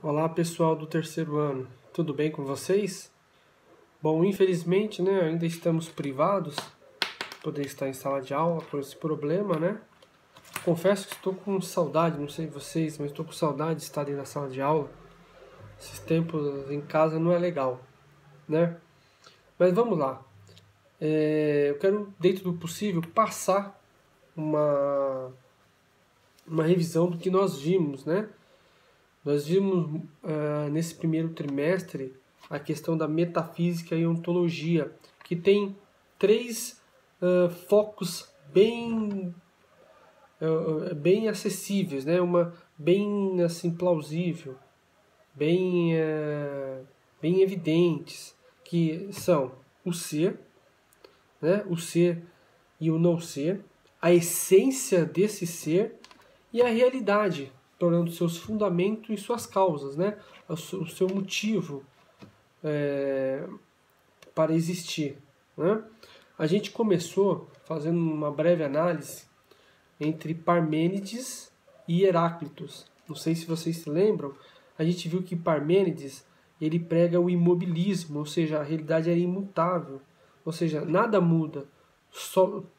Olá pessoal do terceiro ano, tudo bem com vocês? Bom, infelizmente, ainda estamos privados de poder estar em sala de aula por esse problema, Confesso que estou com saudade, não sei vocês, mas estou com saudade de estar dentro da sala de aula. Esses tempos em casa não é legal, Mas vamos lá. Eu quero, dentro do possível, passar uma revisão do que nós vimos, Nós vimos nesse primeiro trimestre a questão da metafísica e ontologia, que tem três focos bem acessíveis, Uma bem assim plausível, bem evidentes, que são o ser, o ser e o não ser, a essência desse ser e a realidade, tornando seus fundamentos e suas causas, o seu motivo para existir. A gente começou fazendo uma breve análise entre Parmênides e Heráclitos. Não sei se vocês se lembram, a gente viu que Parmênides ele prega o imobilismo, ou seja, a realidade é imutável, ou seja, nada muda,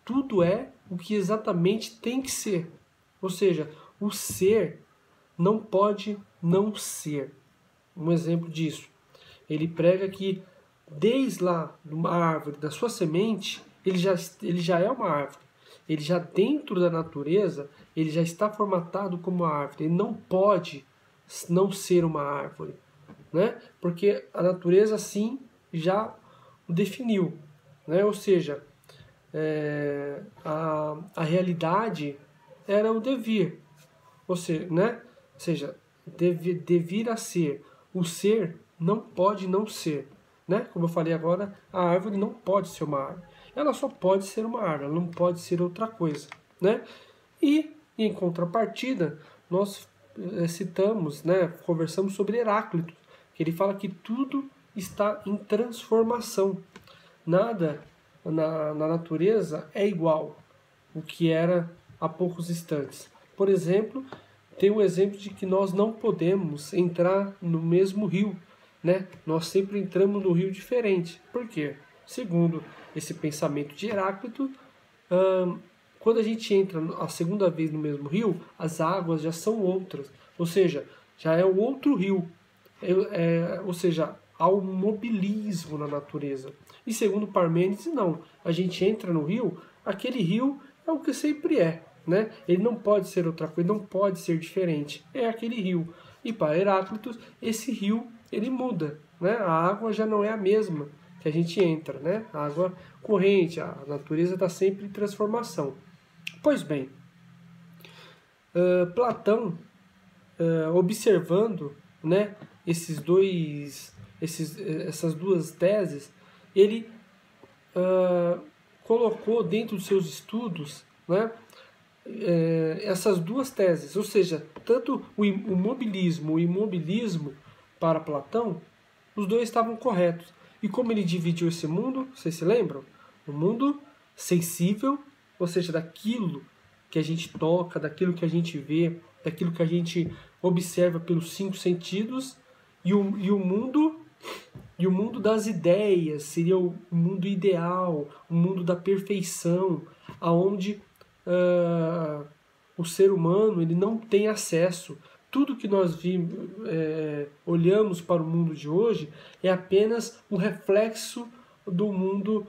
tudo é o que exatamente tem que ser. Ou seja, o ser não pode não ser. Um exemplo disso, ele prega que desde lá de uma árvore, da sua semente, ele já é uma árvore. Ele já dentro da natureza, ele já está formatado como uma árvore. Ele não pode não ser uma árvore, Porque a natureza assim já o definiu, Ou seja, a realidade era o devir, ou seja, devir a ser. O ser não pode não ser, Como eu falei agora, a árvore não pode ser uma árvore. Ela só pode ser uma árvore, ela não pode ser outra coisa, E, em contrapartida, nós citamos, conversamos sobre Heráclito, que ele fala que tudo está em transformação. Nada na natureza é igual o que era há poucos instantes. Por exemplo, tem o exemplo de que nós não podemos entrar no mesmo rio, Nós sempre entramos no rio diferente. Por quê? Segundo esse pensamento de Heráclito, quando a gente entra a segunda vez no mesmo rio, as águas já são outras, ou seja, já é um outro rio, ou seja, há um mobilismo na natureza. E segundo Parmênides, não, a gente entra no rio, aquele rio é o que sempre é, Ele não pode ser outra coisa, não pode ser diferente, é aquele rio. E para Heráclito, esse rio ele muda, A água já não é a mesma que a gente entra, A água corrente, a natureza está sempre em transformação. Pois bem, Platão, observando, essas duas teses, ele colocou dentro dos seus estudos, essas duas teses, ou seja, tanto o mobilismo e o imobilismo para Platão, os dois estavam corretos. E como ele dividiu esse mundo, vocês se lembram? O mundo sensível, ou seja, daquilo que a gente toca, daquilo que a gente vê, daquilo que a gente observa pelos 5 sentidos, e o mundo das ideias, seria o mundo ideal, o mundo da perfeição, aonde o ser humano ele não tem acesso. Tudo que nós olhamos para o mundo de hoje é apenas um reflexo do mundo,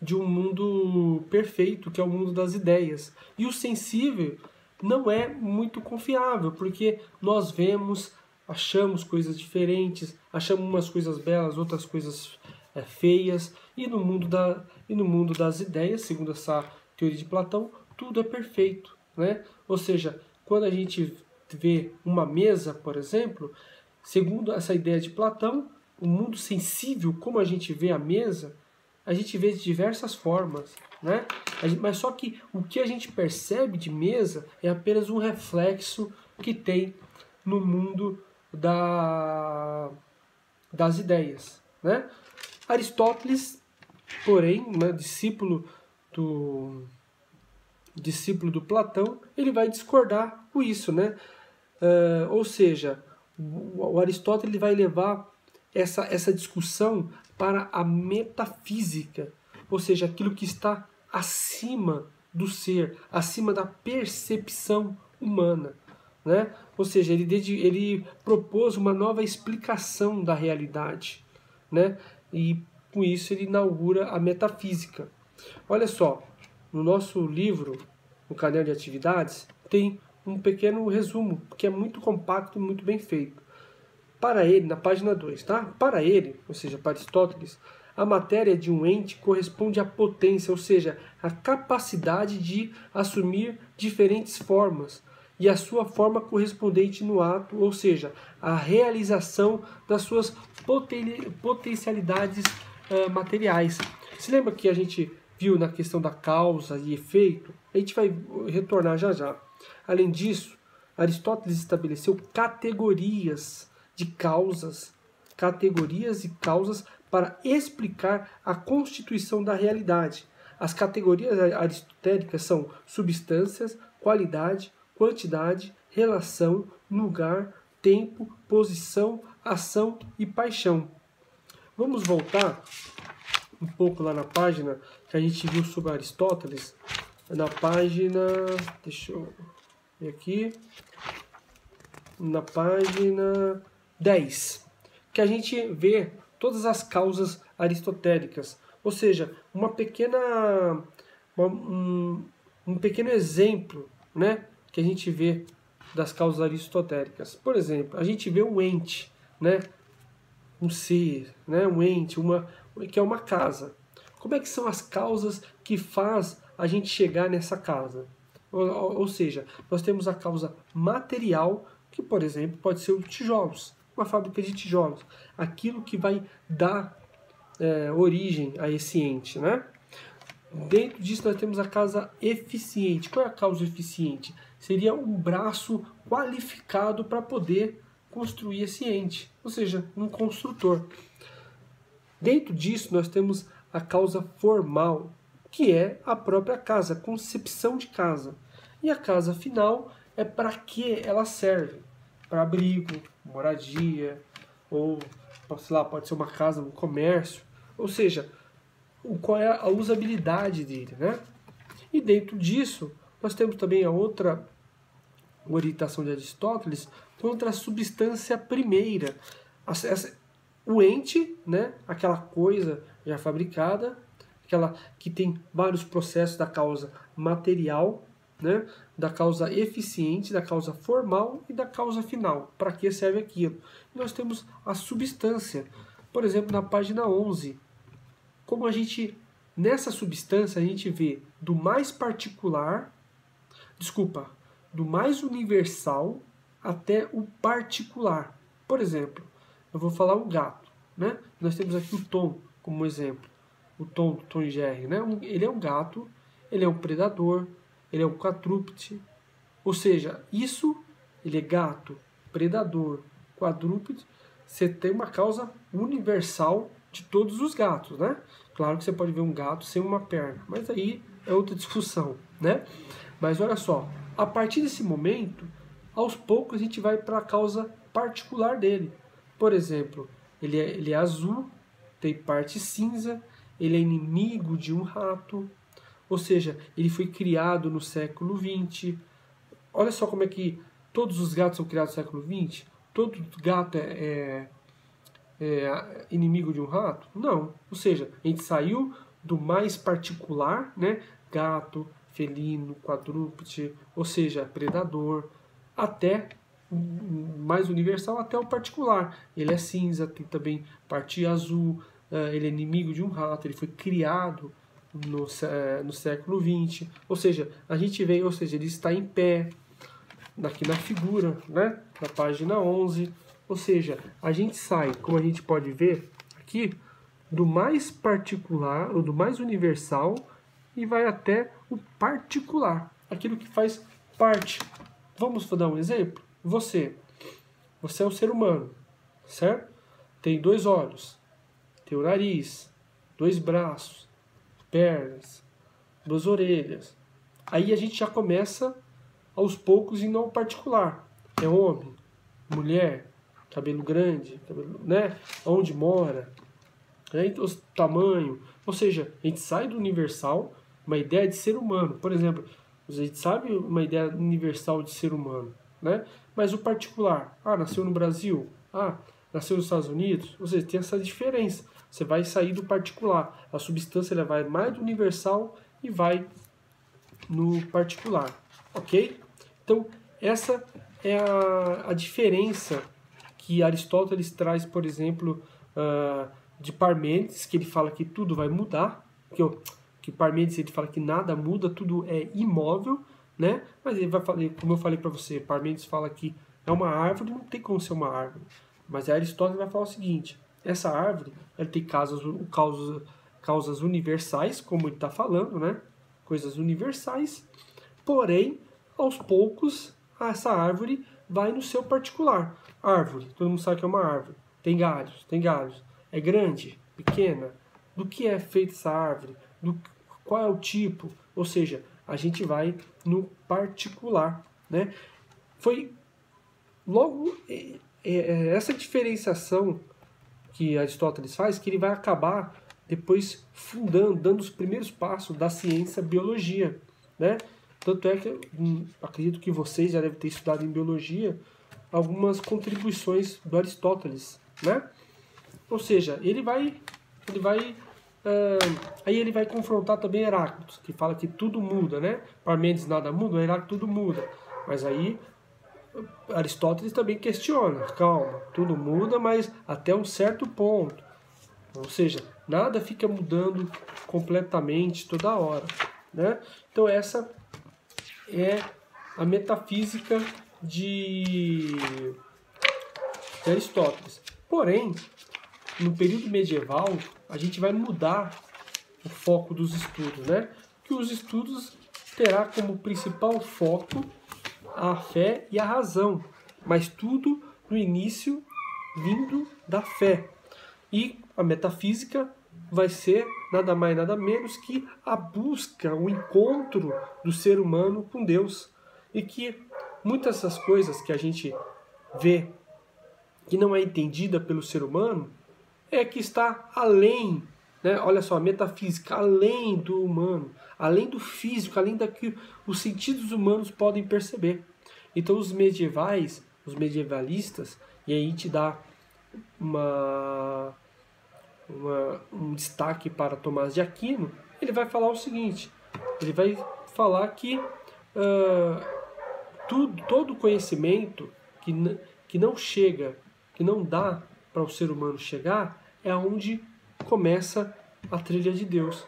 de um mundo perfeito, que é o mundo das ideias. E o sensível não é muito confiável, porque nós vemos, achamos coisas diferentes, achamos umas coisas belas, outras coisas feias, e no mundo das ideias, segundo essa teoria de Platão, tudo é perfeito, Ou seja, quando a gente vê uma mesa, por exemplo, segundo essa ideia de Platão, o mundo sensível, como a gente vê a mesa, a gente vê de diversas formas, Mas só que o que a gente percebe de mesa é apenas um reflexo que tem no mundo das ideias, Aristóteles, porém, discípulo do Platão, ele vai discordar com isso, Ou seja, o Aristóteles ele vai levar essa discussão para a metafísica, ou seja, aquilo que está acima do ser, acima da percepção humana, né? Ou seja, ele propôs uma nova explicação da realidade, né? E com isso ele inaugura a metafísica. Olha só, no nosso livro, no caderno de atividades, tem um pequeno resumo, que é muito compacto e muito bem feito. Para ele, na página 2, tá? Para ele, ou seja, para Aristóteles, a matéria de um ente corresponde à potência, ou seja, à capacidade de assumir diferentes formas, e a sua forma correspondente no ato, ou seja, a realização das suas potencialidades materiais. Se lembra que a gente viu na questão da causa e efeito? A gente vai retornar já já. Além disso, Aristóteles estabeleceu categorias e causas para explicar a constituição da realidade. As categorias aristotélicas são substâncias, qualidade, quantidade, relação, lugar, tempo, posição, ação e paixão. Vamos voltar um pouco lá na página que a gente viu sobre Aristóteles. Na página, deixa eu ver aqui, na página 10, que a gente vê todas as causas aristotélicas, ou seja, um pequeno exemplo, né, que a gente vê das causas aristotélicas. Por exemplo, a gente vê um ente, né, um ser, né, um ente, que é uma casa. Como é que são as causas que faz a gente chegar nessa casa? Ou seja, nós temos a causa material, que, por exemplo, pode ser os tijolos, uma fábrica de tijolos, aquilo que vai dar origem a esse ente, né? Dentro disso nós temos a causa eficiente. Qual é a causa eficiente? Seria um braço qualificado para poder construir esse ente, ou seja, um construtor. Dentro disso nós temos a causa formal, que é a própria casa, a concepção de casa. E a casa final é para que ela serve? Para abrigo, moradia, ou sei lá, pode ser uma casa, um comércio, ou seja, qual é a usabilidade dele, né? E dentro disso, nós temos também a outra orientação de Aristóteles contra a substância primeira. O ente, né? Aquela coisa já fabricada, aquela que tem vários processos da causa material, né? Da causa eficiente, da causa formal e da causa final. Para que serve aquilo? E nós temos a substância. Por exemplo, na página 11, como nessa substância a gente vê do mais particular, do mais universal até o particular. Por exemplo, eu vou falar o gato, né? Nós temos aqui o Tom como exemplo, o Tom do Tom e Jerry, né? Ele é um gato, ele é um predador, ele é um quadrúpede, ou seja, ele é gato, predador, quadrúpede, você tem uma causa universal de todos os gatos, né? Claro que você pode ver um gato sem uma perna, mas aí é outra discussão, né? Mas olha só, a partir desse momento, aos poucos a gente vai para a causa particular dele. Por exemplo, ele é azul, tem parte cinza, ele é inimigo de um rato, ou seja, ele foi criado no século XX. Olha só como é que todos os gatos são criados no século XX. Todo gato é inimigo de um rato? Não. Ou seja, a gente saiu do mais particular, né? Gato, felino, quadrúpede, ou seja, predador, até mais universal, até o particular. Ele é cinza, tem também parte azul, ele é inimigo de um rato, ele foi criado no século XX, ou seja, a gente vê, ou seja, ele está em pé, aqui na figura, né, na página 11, ou seja, a gente sai, como a gente pode ver aqui, do mais particular, ou do mais universal, e vai até o particular, aquilo que faz parte. Vamos dar um exemplo? Você é um ser humano, certo? Tem 2 olhos, tem o nariz, 2 braços, pernas, 2 orelhas. Aí a gente já começa aos poucos indo ao particular. é homem, mulher, cabelo grande, né? Onde mora, né? Então, tamanho. Ou seja, a gente sai do universal, uma ideia de ser humano. Por exemplo, a gente sabe uma ideia universal de ser humano, né? Mas o particular, nasceu no Brasil, nasceu nos Estados Unidos, ou seja, tem essa diferença. Você vai sair do particular. A substância ela vai mais do universal e vai no particular, ok? Então, essa é a diferença que Aristóteles traz, por exemplo, de Parmênides, que ele fala que tudo vai mudar, que Parmênides ele fala que nada muda, tudo é imóvel, né? Mas ele vai falar, como eu falei para você, Parmênides fala que é uma árvore, não tem como ser uma árvore. Mas Aristóteles vai falar o seguinte: essa árvore ela tem causas universais, como ele está falando, né? Coisas universais, porém, aos poucos, essa árvore vai no seu particular. Árvore, todo mundo sabe que é uma árvore. Tem galhos. É grande, pequena. Do que é feita essa árvore? Qual é o tipo? Ou seja, a gente vai no particular, né? Foi logo essa diferenciação que Aristóteles faz que ele vai acabar depois dando os primeiros passos da ciência biologia, né? Tanto é que eu acredito que vocês já devem ter estudado em biologia algumas contribuições do Aristóteles, né? Ou seja, aí ele vai confrontar também Heráclito, que fala que tudo muda, né? Parmênides nada muda, Heráclito tudo muda. Mas aí Aristóteles também questiona, calma, tudo muda, mas até um certo ponto. Ou seja, nada fica mudando completamente toda hora, né? Então essa é a metafísica de Aristóteles. Porém, no período medieval, a gente vai mudar o foco dos estudos, né? Que os estudos terá como principal foco a fé e a razão, mas tudo no início vindo da fé. E a metafísica vai ser nada mais nada menos que a busca, o encontro do ser humano com Deus. E que muitas dessas coisas que a gente vê que não é entendida pelo ser humano é que está além, né? Olha só, a metafísica, além do humano, além do físico, além daquilo que os sentidos humanos podem perceber. Então os medievalistas, e aí te dá um destaque para Tomás de Aquino, ele vai falar o seguinte, ele vai falar que todo conhecimento que não chega, que não dá para o ser humano chegar, é onde começa a trilha de Deus.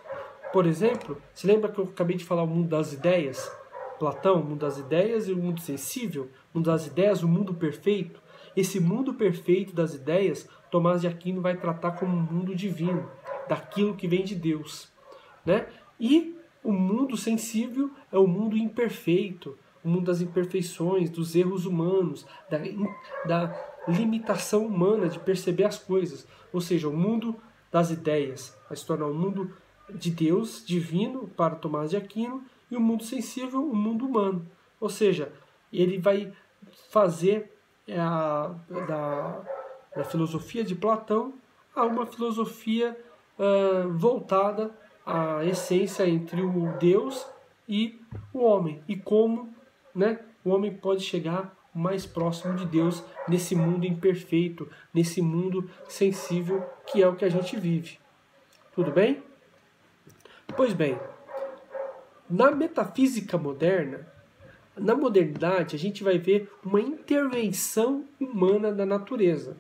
Por exemplo, se lembra que eu acabei de falar o mundo das ideias? Platão, o mundo das ideias e o mundo sensível, o mundo das ideias, o mundo perfeito. Esse mundo perfeito das ideias, Tomás de Aquino vai tratar como um mundo divino, daquilo que vem de Deus, né? E o mundo sensível é o mundo imperfeito, o mundo das imperfeições, dos erros humanos, da limitação humana de perceber as coisas. Ou seja, o mundo das ideias vai se tornar um mundo de Deus, divino, para Tomás de Aquino, e o mundo sensível, o mundo humano. Ou seja, ele vai fazer da filosofia de Platão a uma filosofia voltada à essência entre o Deus e o homem. E como, né, o homem pode chegar mais próximo de Deus nesse mundo imperfeito, nesse mundo sensível que é o que a gente vive. Tudo bem? Pois bem, na metafísica moderna, na modernidade, a gente vai ver uma intervenção humana da natureza.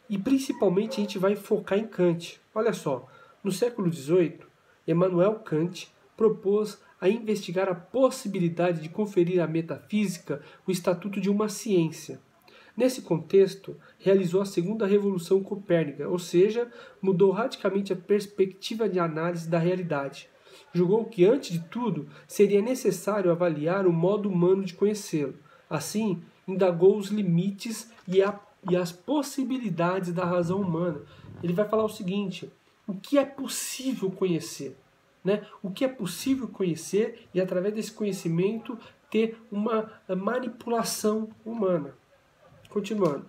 E principalmente a gente vai focar em Kant. Olha só, no século XVIII, Immanuel Kant propôs a investigar a possibilidade de conferir à metafísica o estatuto de uma ciência. Nesse contexto, realizou a segunda revolução copérnica, ou seja, mudou radicalmente a perspectiva de análise da realidade. Julgou que, antes de tudo, seria necessário avaliar o modo humano de conhecê-lo. Assim, indagou os limites e as possibilidades da razão humana. Ele vai falar o seguinte: o que é possível conhecer? Né? O que é possível conhecer e, através desse conhecimento, ter uma manipulação humana. Continuando.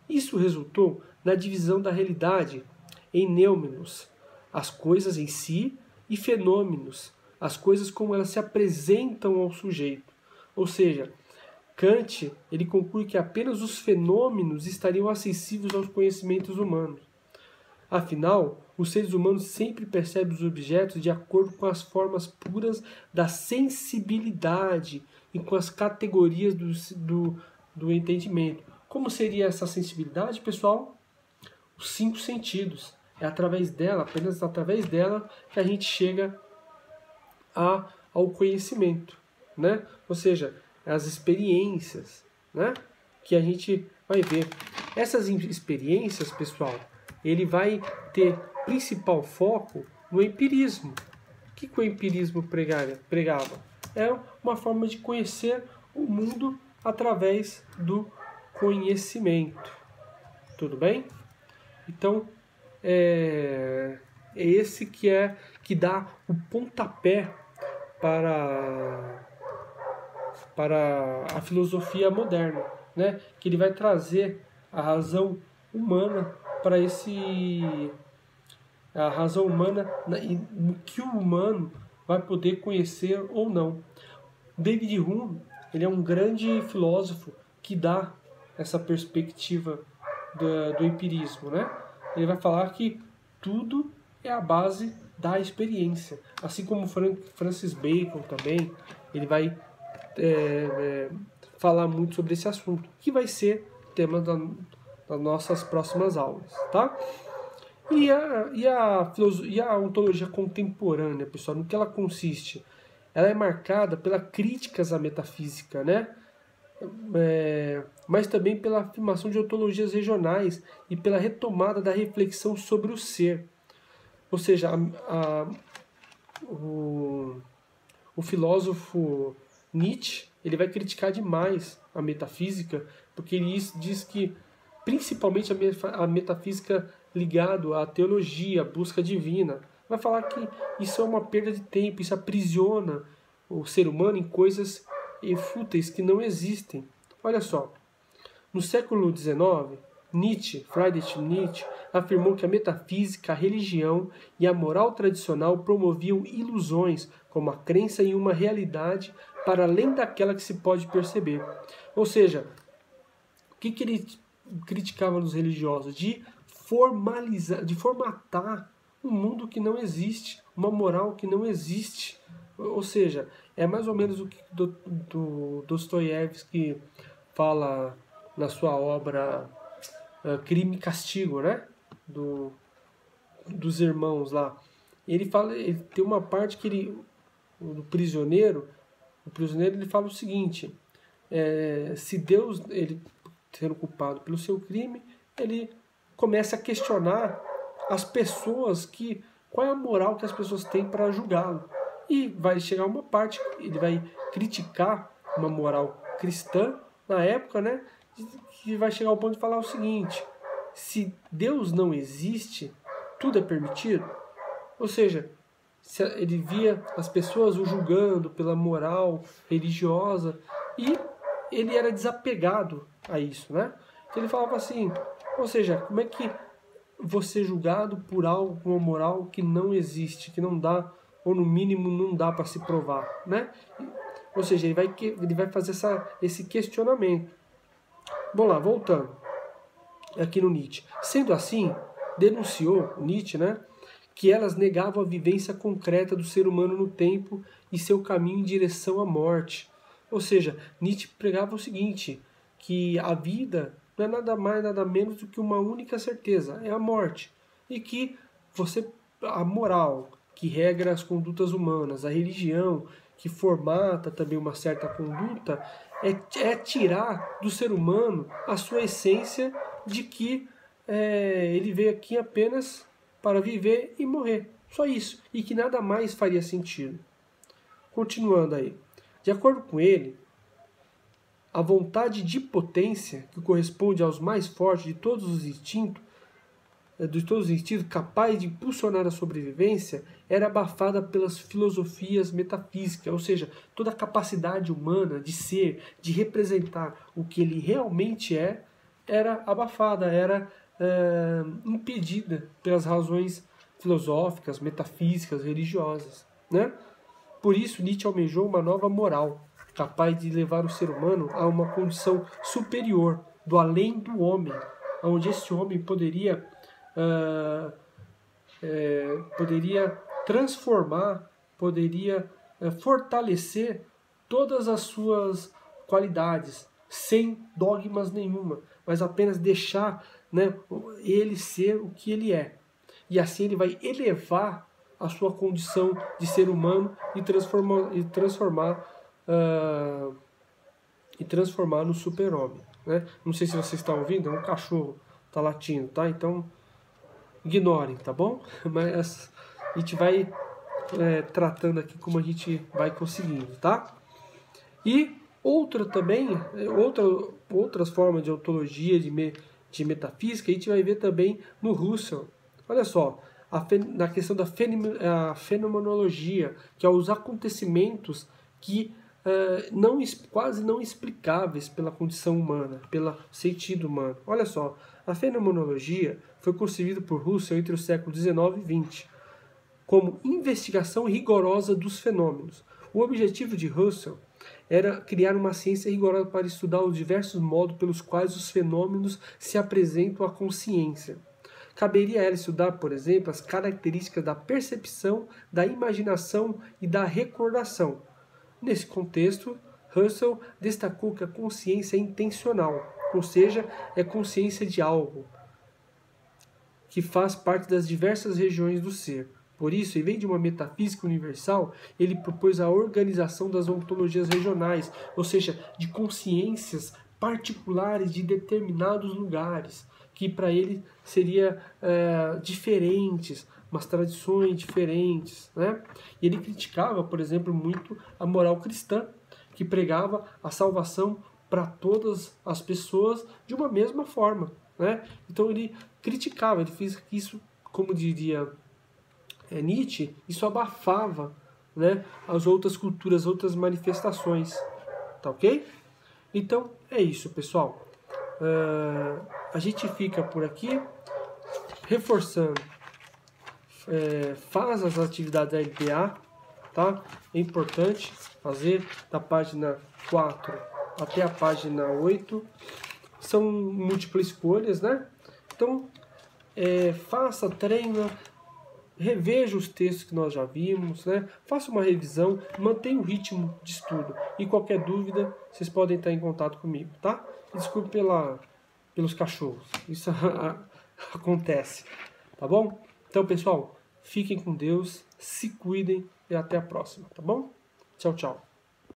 Isso resultou na divisão da realidade em nêumenos, as coisas em si, e fenômenos, as coisas como elas se apresentam ao sujeito. Ou seja, Kant ele conclui que apenas os fenômenos estariam acessíveis aos conhecimentos humanos. Afinal, os seres humanos sempre percebem os objetos de acordo com as formas puras da sensibilidade e com as categorias do entendimento. Como seria essa sensibilidade, pessoal? Os 5 sentidos. É através dela, apenas através dela, que a gente chega ao conhecimento, né? Ou seja, as experiências, né? Que a gente vai ver. Essas experiências, pessoal, ele vai ter principal foco no empirismo. O que o empirismo pregava? É uma forma de conhecer o mundo através do conhecimento. Tudo bem? Então, é esse que dá o pontapé para a filosofia moderna, né? Que ele vai trazer a razão humana para a razão humana no que o humano vai poder conhecer ou não. David Hume, ele é um grande filósofo que dá essa perspectiva do empirismo, né? Ele vai falar que tudo é a base da experiência. Assim como Francis Bacon também, ele vai falar muito sobre esse assunto, que vai ser tema das nossas próximas aulas, tá? E a ontologia contemporânea, pessoal, no que ela consiste? Ela é marcada pela críticas à metafísica, né? Mas também pela afirmação de ontologias regionais e pela retomada da reflexão sobre o ser. Ou seja, o filósofo Nietzsche ele vai criticar demais a metafísica, porque ele diz que principalmente a metafísica ligado à teologia, à busca divina, vai falar que isso é uma perda de tempo, isso aprisiona o ser humano em coisas fúteis que não existem. Olha só, no século XIX, Friedrich Nietzsche, afirmou que a metafísica, a religião e a moral tradicional promoviam ilusões, como a crença em uma realidade para além daquela que se pode perceber. Ou seja, o que ele criticava nos religiosos? De formatar um mundo que não existe, uma moral que não existe. Ou seja, é mais ou menos o que do Dostoiévski fala na sua obra Crime e Castigo, né? Dos irmãos lá. Ele tem uma parte que o prisioneiro ele fala o seguinte: se Deus, ele sendo culpado pelo seu crime, ele começa a questionar as pessoas, qual é a moral que as pessoas têm para julgá-lo. E vai chegar uma parte, ele vai criticar uma moral cristã na época, né? Que vai chegar ao ponto de falar o seguinte: se Deus não existe, tudo é permitido? Ou seja, ele via as pessoas o julgando pela moral religiosa e ele era desapegado a isso, né? Então ele falava assim, ou seja, como é que você é julgado por algo com uma moral que não existe, que não dá, ou no mínimo não dá para se provar, né? Ou seja, ele vai fazer esse questionamento. Vamos lá, voltando aqui no Nietzsche. Sendo assim, denunciou Nietzsche, né, que elas negavam a vivência concreta do ser humano no tempo e seu caminho em direção à morte. Ou seja, Nietzsche pregava o seguinte, que a vida não é nada mais, nada menos do que uma única certeza, é a morte. E que a moral, que regra as condutas humanas, a religião, que formata também uma certa conduta, é tirar do ser humano a sua essência de que ele veio aqui apenas para viver e morrer. Só isso. E que nada mais faria sentido. Continuando aí. De acordo com ele, a vontade de potência, que corresponde aos mais fortes de todos os instintos, de todos os instintos, capaz de impulsionar a sobrevivência, era abafada pelas filosofias metafísicas, ou seja, toda a capacidade humana de ser, de representar o que ele realmente é, era abafada, era impedida pelas razões filosóficas, metafísicas, religiosas, né? Por isso, Nietzsche almejou uma nova moral, capaz de levar o ser humano a uma condição superior, do além do homem, onde esse homem poderia transformar, poderia fortalecer todas as suas qualidades, sem dogmas nenhuma, mas apenas deixar, né, ele ser o que ele é. E assim ele vai elevar a sua condição de ser humano e transformar no super-homem, né? Não sei se vocês estão ouvindo, é um cachorro tá latindo, tá? Então ignorem, tá bom? Mas a gente vai tratando aqui como a gente vai conseguindo, tá? E outras formas de ontologia, de metafísica, a gente vai ver também no Husserl. Olha só, na questão da fenomenologia, que é os acontecimentos que quase não explicáveis pela condição humana, pelo sentido humano. Olha só, a fenomenologia foi concebida por Husserl entre os séculos XIX e XX como investigação rigorosa dos fenômenos. O objetivo de Husserl era criar uma ciência rigorosa para estudar os diversos modos pelos quais os fenômenos se apresentam à consciência. Caberia a ela estudar, por exemplo, as características da percepção, da imaginação e da recordação. Nesse contexto, Husserl destacou que a consciência é intencional, ou seja, é consciência de algo que faz parte das diversas regiões do ser. Por isso, em vez de uma metafísica universal, ele propôs a organização das ontologias regionais, ou seja, de consciências particulares de determinados lugares, que para ele seria diferentes, umas tradições diferentes, né? E ele criticava, por exemplo, muito a moral cristã, que pregava a salvação para todas as pessoas de uma mesma forma, né? Então ele criticava, ele fez isso, como diria Nietzsche, isso abafava, né, as outras culturas, outras manifestações, tá ok? Então é isso, pessoal. A gente fica por aqui, reforçando, faz as atividades da LPA, tá? É importante fazer da página 4 até a página 8, são múltiplas escolhas, né? Então, faça, treina, reveja os textos que nós já vimos, né? Faça uma revisão, mantenha o ritmo de estudo. E qualquer dúvida, vocês podem estar em contato comigo, tá? Desculpe pelos cachorros, isso acontece, tá bom? Então, pessoal, fiquem com Deus, se cuidem e até a próxima, tá bom? Tchau, tchau.